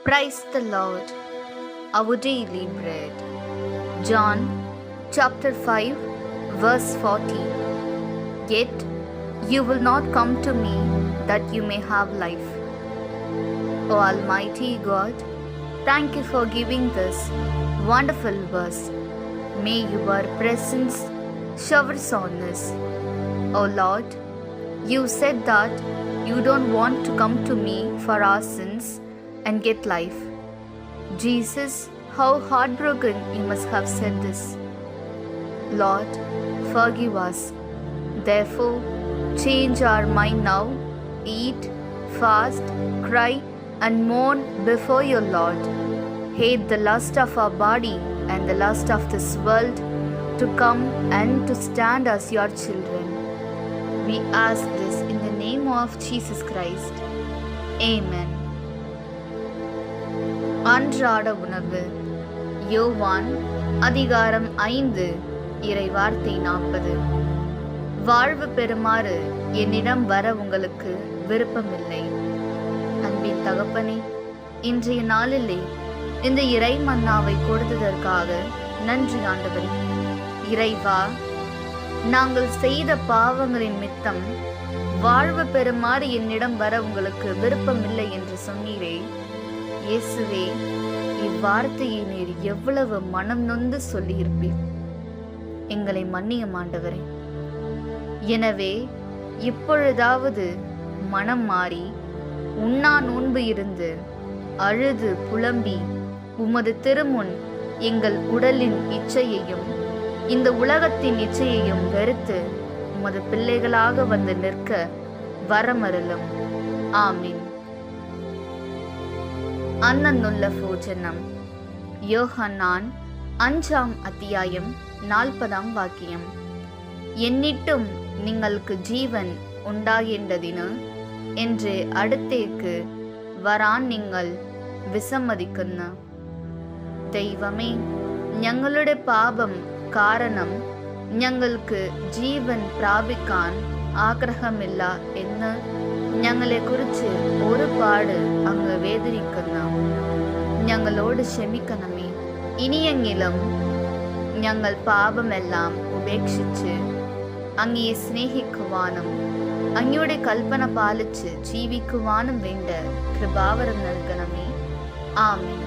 Praise the Lord, our daily bread. John chapter 5, verse 40. Yet you will not come to me that you may have life. O Almighty God, thank you for giving this wonderful verse. May your presence showers on us. O Lord, you said that you don't want to come to me for our sins and get life. Jesus, how heartbroken you must have said this. Lord, forgive us. Therefore, change our mind now, eat, fast, cry, and mourn before your Lord. Hate the lust of our body and the lust of this world, to come and to stand as your children. We ask this in the name of Jesus Christ. Amen. அன்றாட உணவு. யோவான் அதிகாரம் 5 இறைவார்த்தை 40. வாழ்வு பெறுமாறு என்னிடம் வர உங்களுக்கு விருப்பமில்லை. அன்பின் தகப்பனே, இன்றைய நாளிலே இந்த இறை மன்னாவை கொடுத்ததற்காக நன்றி ஆண்டவரே. இறைவா, நாங்கள் செய்த பாவங்களின் மித்தம் வாழ்வு பெறுமாறு என்னிடம் வர உங்களுக்கு விருப்பமில்லை என்று சொன்னீரே. இயேசுவே, இவ்வார்த்தையை நீர் எவ்வளவு மனம் நொந்து சொல்லியிருப்பீர். எங்களை மன்னியும் ஆண்டவரே. எனவே இப்பொழுதாவது மனம் மாறி உண்ணா நோன்பு இருந்து அழுது புலம்பி உமது திருமுன் எங்கள் உடலின் இச்சையையும் இந்த உலகத்தின் இச்சையையும் வெறுத்து உமது பிள்ளைகளாக வந்து நிற்க வரமருளும். ஆமீன். அன்னன்னுள்ள போஜனம். யோஹன்னான் 5 அத்தியாயம் 40 வாக்கியம். എന്നിട്ടും നിങ്ങൾക്ക് ജീവൻ ഉണ്ടാകേണ്ടതിന് என்று അടുത്തേക്ക് വരാൻ നിങ്ങൾ വിസമ്മതിക്കുന്നു. ദൈവമേ, ഞങ്ങളുടെ പാപം കാരണം ഞങ്ങൾക്ക് ജീവൻ പ്രാപിക്കാൻ ആഗ്രഹമില്ല എന്ന് ഞങ്ങളെക്കുറിച്ച് ഒരുപാട് അങ്ങ് വേദനിക്കുന്നു. ഞങ്ങളോട് ക്ഷമിക്കണമേ. ഇനിയെങ്കിലും ഞങ്ങൾ പാപമെല്ലാം ഉപേക്ഷിച്ച് അങ്ങയെ സ്നേഹിക്കുവാനും അങ്ങയുടെ കൽപ്പന പാലിച്ച് ജീവിക്കുവാനും വേണ്ട കൃപാവരം നൽകണമേ. ആമേൻ.